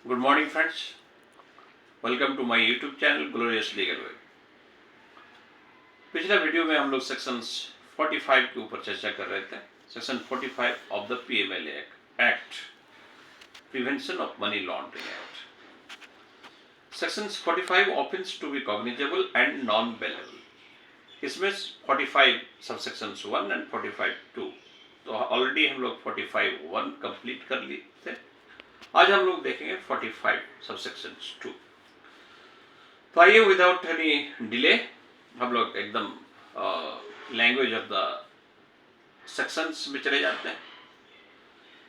Good morning friends, welcome to my YouTube channel glorious legal way. पिछले video में हम लोग सेक्शंस 45 के ऊपर चर्चा कर रहे थे। Section 45 of the PMLA act, prevention of money laundering act. Sections 45 offence to be cognizable and non bailable. इसमें 45 सबसेक्शंस 1 एंड 45 2, तो ऑलरेडी हम लोग 45 1 कंप्लीट कर लिए थे। आज हम लोग देखेंगे 45 सबसेक्शंस 2। तो आइए विदाउट एनी डिले हम लोग एकदम लैंग्वेज ऑफ द सेक्शंस में चले जाते हैं।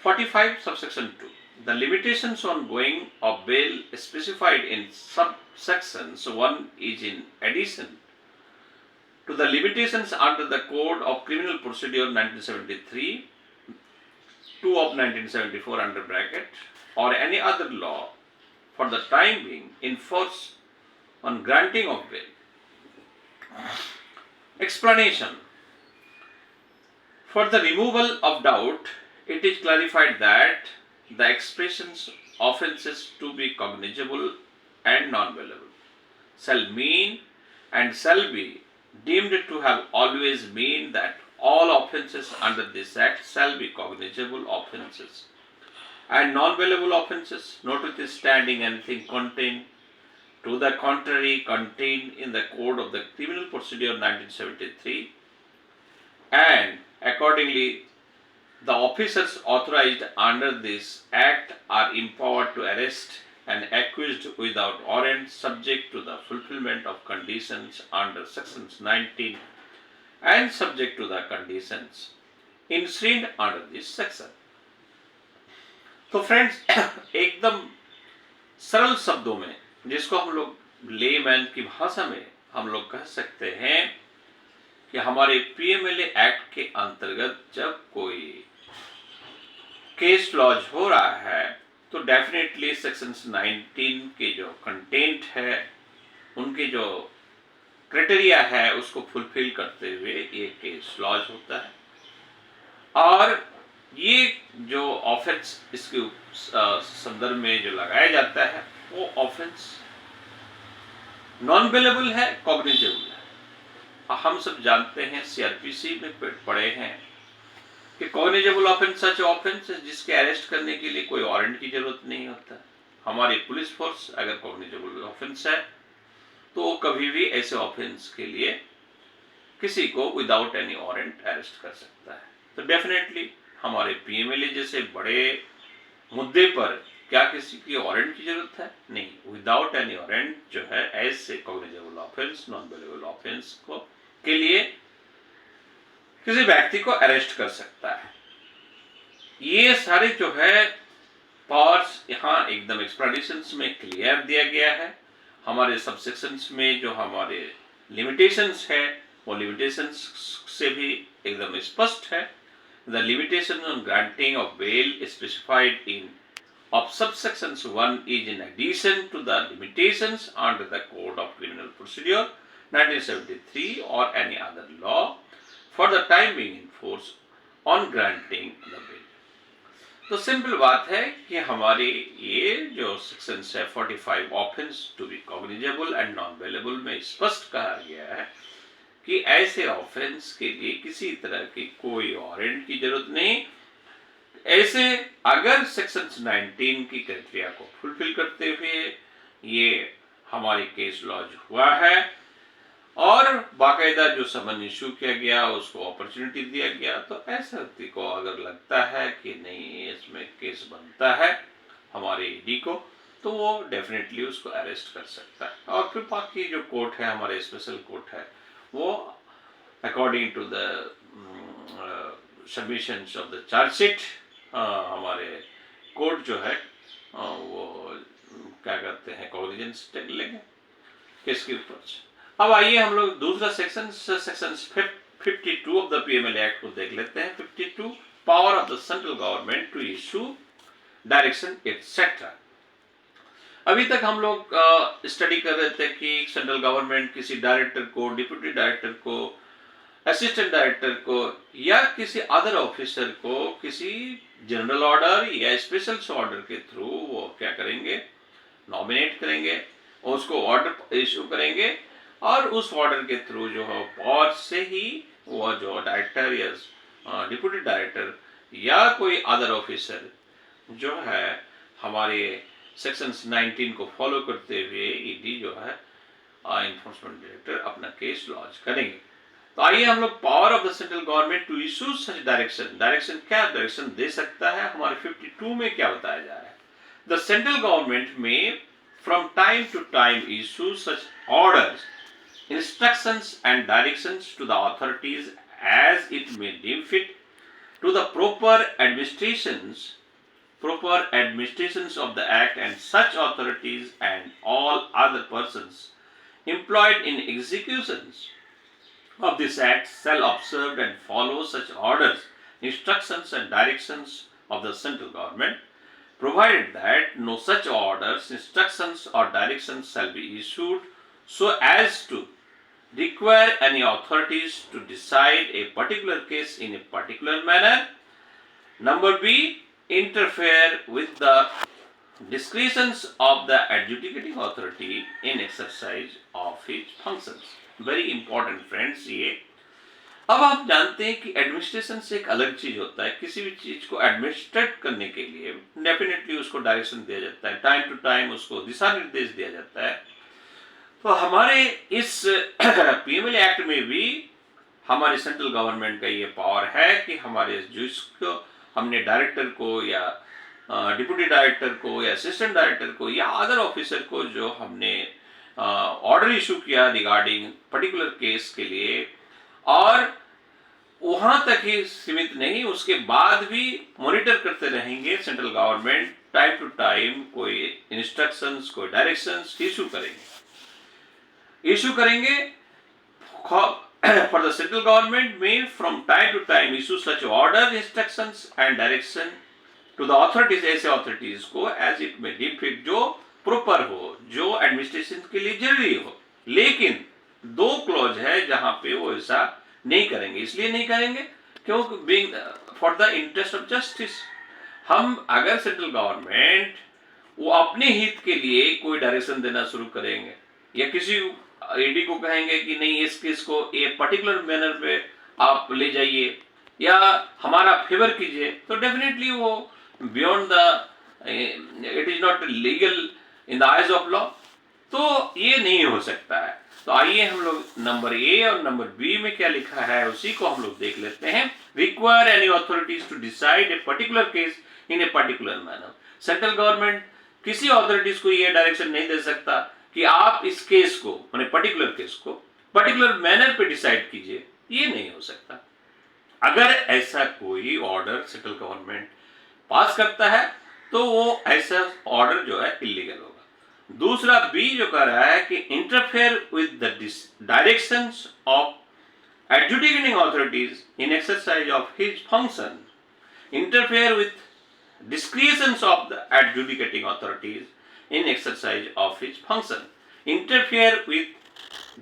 45 subsection 2, the limitations on going of bail specified in subsections 1 is in addition to the limitations under the Code of Criminal Procedure 1973, 2 of 1974 under bracket, or any other law for the time being in force on granting of bail. Explanation. For the removal of doubt, it is clarified that the expressions offences to be cognizable and non-bailable shall mean and shall be deemed to have always mean that all offences under this act shall be cognizable offences and non-bailable offences, notwithstanding anything contained to the contrary contained in the Code of the Criminal Procedure 1973, and accordingly the officers authorized under this act are empowered to arrest and accused without warrant subject to the fulfillment of conditions under sections 19 and subject to the conditions enshrined under this section. तो friends, एकदम सरल शब्दों में, जिसको हम लोग layman की भाषा में हम लोग कह सकते हैं कि हमारे पीएमएलए एक्ट के अंतर्गत जब कोई केस लॉज हो रहा है तो डेफिनेटली सेक्शंस 19 के जो कंटेंट है, उनके जो क्राइटेरिया है उसको फुलफिल करते हुए ये केस लॉज होता है। और ये जो ऑफेंस इसके संदर्भ में जो लगाया जाता है वो ऑफेंस नॉन बेलेबल है, कॉग्निजेबल है। हम सब जानते हैं, सीआरपीसी में पढ़े हैं कि कॉग्निजेबल ऑफेंस सच ऑफेंस जिसके अरेस्ट करने के लिए कोई वारंट की जरूरत नहीं होता। हमारी पुलिस फोर्स अगर कॉग्निजेबल ऑफेंस है तो वो कभी भी ऐसे ऑफेंस के लिए किसी को विदाउट एनी वारंट अरेस्ट कर सकता है। तो डेफिनेटली हमारे पीएमएलए जैसे बड़े मुद्दे पर क्या किसी की वारंट की जरूरत है? नहीं। विदाउट एनी वारंट जो है ऐसे cognizable offence, non bailable offence को के लिए किसी व्यक्ति को अरेस्ट कर सकता है। ये सारे जो है पावर्स यहाँ एकदम एक्सप्लेनेशंस में क्लियर दिया गया है। हमारे सबसेक्शंस में जो हमारे लिमिटेशंस है वो लिमिटेशंस से भी एकदम स्पष्ट है। The limitation on granting of bail specified in of subsections 1 is in addition to the limitations under the Code of Criminal Procedure 1973 or any other law for the time being in force on granting the bail. तो simple बात है कि हमारी ये जो sections है 45 offence to be cognizable and non bailable में स्पष्ट कहा गया है कि ऐसे ऑफेंस के लिए किसी तरह की कोई वारंट की जरूरत नहीं। ऐसे अगर सेक्शन 19 की क्राइटेरिया को फुलफिल करते हुए ये हमारे केस लॉज हुआ है और बाकायदा जो समन इशू किया गया उसको अपॉर्चुनिटी दिया गया, तो ऐसे व्यक्ति को अगर लगता है कि नहीं इसमें केस बनता है हमारे ईडी को, तो वो डेफिनेटली उसको अरेस्ट कर सकता है। और फिर बाकी जो कोर्ट है, हमारे स्पेशल कोर्ट है, वो according to the submissions of the chargesheet हमारे कोर्ट जो है वो क्या करते हैं, कॉग्निजेंस लेंगे केस के ऊपर। अब आइए हम लोग दूसरा section 52 of the PMLA act को देख लेते हैं। 52, power of the central government to issue direction etcetera. अभी तक हम लोग स्टडी कर रहे थे कि सेंट्रल गवर्नमेंट किसी डायरेक्टर को, डिप्यूटी डायरेक्टर को, असिस्टेंट डायरेक्टर को या किसी अदर ऑफिसर को किसी जनरल ऑर्डर या स्पेशल ऑर्डर के थ्रू वो क्या करेंगे, नॉमिनेट करेंगे, उसको ऑर्डर इशू करेंगे, और उस ऑर्डर के थ्रू जो है पावर से ही वो जो डायरेक्टर या डिप्टी डायरेक्टर या कोई अदर ऑफिसर जो है हमारे सेक्शंस 19 को फॉलो करते हुए ईडी जो है इन्फोर्समेंट डायरेक्टर अपना केस लॉन्च करेंगे। तो आइए हम लोग power of the central government to issue such direction, क्या डायरेक्शन दे सकता है, हमारे 52 में क्या बताया जा रहा है। द सेंट्रल गवर्नमेंट में from time to time issue such orders, instructions and directions to the authorities as it may deem fit to the proper administrations of the act, and such authorities and all other persons employed in executions of this act shall observe and follow such orders, instructions and directions of the central government, provided that no such orders, instructions or directions shall be issued so as to require any authorities to decide a particular case in a particular manner. Number B, interfere with the discretions of the adjudicating authority in exercise of its functions. Very important friends ये। अब आप जानते हैं कि administration से एक अलग चीज होता है। किसी भी चीज को एडमिनिस्ट्रेट करने के लिए डेफिनेटली उसको डायरेक्शन दिया जाता है, टाइम टू टाइम उसको दिशा निर्देश दिया जाता है। तो हमारे इस पीएमएल एक्ट में भी हमारे सेंट्रल गवर्नमेंट का ये पावर है कि हमारे जिसको हमने डायरेक्टर को या डिप्टी डायरेक्टर को या असिस्टेंट डायरेक्टर को या अदर ऑफिसर को जो हमने ऑर्डर इशू किया रिगार्डिंग पर्टिकुलर केस के लिए, और वहां तक ही सीमित नहीं, उसके बाद भी मॉनिटर करते रहेंगे central government, time to time कोई इंस्ट्रक्शंस, कोई डायरेक्शंस इशू करेंगे for the central government may from time to time issue such orders, instructions and direction to the authorities, ऐसे authorities को as it may deem fit, जो proper हो, जो administration के लिए जरूरी हो। लेकिन दो क्लॉज है जहां पे वो ऐसा नहीं करेंगे। इसलिए नहीं करेंगे क्योंकि being for the interest of justice, हम अगर सेंट्रल गवर्नमेंट वो अपने हित के लिए कोई डायरेक्शन देना शुरू करेंगे या किसी ईडी को कहेंगे कि नहीं इस केस को ये पर्टिकुलर मैनर पे आप ले जाइए या हमारा फेवर कीजिए, तो डेफिनेटली वो beyond the, it is not legal in the eyes of law, तो ये नहीं हो सकता है। तो आइए हम लोग नंबर ए और नंबर बी में क्या लिखा है उसी को हम लोग देख लेते हैं। Require any authorities to decide a particular case in a particular manner. Central government किसी अथॉरिटीज को ये डायरेक्शन नहीं दे सकता कि आप इस केस को, माने पर्टिकुलर केस को पर्टिकुलर मैनर पे डिसाइड कीजिए, ये नहीं हो सकता। अगर ऐसा कोई ऑर्डर सेंट्रल गवर्नमेंट पास करता है तो वो ऐसा ऑर्डर जो है इलीगल होगा। दूसरा बी जो कह रहा है कि interfere with the directions of adjudicating authorities in exercise of his function, interfere with discretions of the adjudicating authorities in exercise of its function, interfere with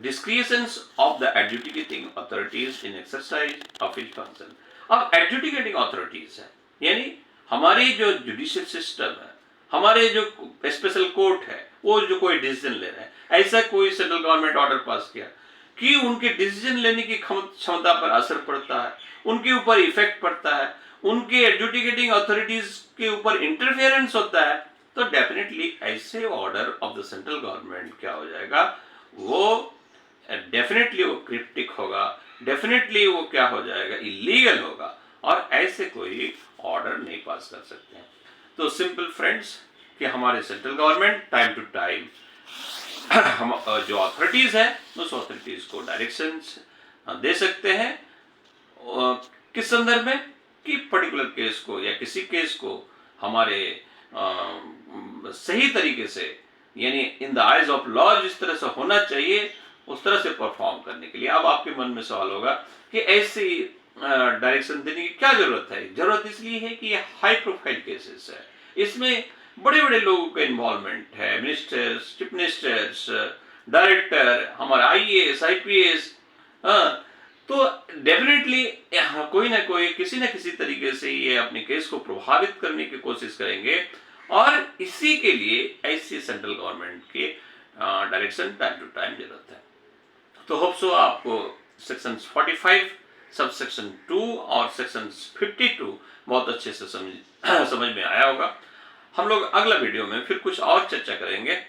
discretions of the adjudicating authorities in exercise of its function। अब adjudicating authorities है यानी हमारी जो judicial system है, हमारे जो special court है, वो जो कोई डिसीजन ले रहे हैं, ऐसा कोई सेंट्रल गवर्नमेंट ऑर्डर पास किया कि उनके डिसीजन लेने की क्षमता पर असर पड़ता है, उनके ऊपर इफेक्ट पड़ता है, उनके एडजुडिकेटिंग अथॉरिटीज के ऊपर इंटरफेरेंस होता है, तो डेफिनेटली ऐसे order of the central government क्या हो जाएगा, वो डेफिनेटली वो क्रिप्टिक होगा, डेफिनेटली वो क्या हो जाएगा, इलीगल होगा, और ऐसे कोई ऑर्डर नहीं पास कर सकते हैं। तो सिंपल फ्रेंड्स कि हमारे central government time to time हम जो अथॉरिटीज है उस अथॉरिटीज को डायरेक्शंस दे सकते हैं, किस संदर्भ में कि पर्टिकुलर केस को या किसी केस को हमारे सही तरीके से यानी in the eyes of law जिस तरह से होना चाहिए उस तरह से परफॉर्म करने के लिए। अब आपके मन में सवाल होगा कि ऐसी डायरेक्शन देने की क्या जरूरत है? जरूरत इसलिए है कि ये हाई प्रोफाइल केसेस है, इसमें बड़े बड़े लोगों का इन्वॉल्वमेंट है, मिनिस्टर्स, चीफ मिनिस्टर्स, डायरेक्टर, हमारा IAS, IPS, तो डेफिनेटली कोई ना कोई किसी न किसी तरीके से ये अपने केस को प्रभावित करने की कोशिश करेंगे और इसी के लिए ऐसी सेंट्रल गवर्नमेंट की डायरेक्शन टाइम टू टाइम जरूरत है। तो होप सो आपको सेक्शन 45 सब सेक्शन 2 और सेक्शन 52 बहुत अच्छे से समझ में आया होगा। हम लोग अगला वीडियो में फिर कुछ और चर्चा करेंगे।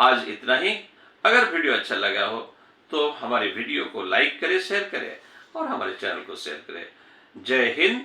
आज इतना ही। अगर वीडियो अच्छा लगा हो तो हमारे वीडियो को लाइक करें, शेयर करें और हमारे चैनल को शेयर करें। जय हिंद,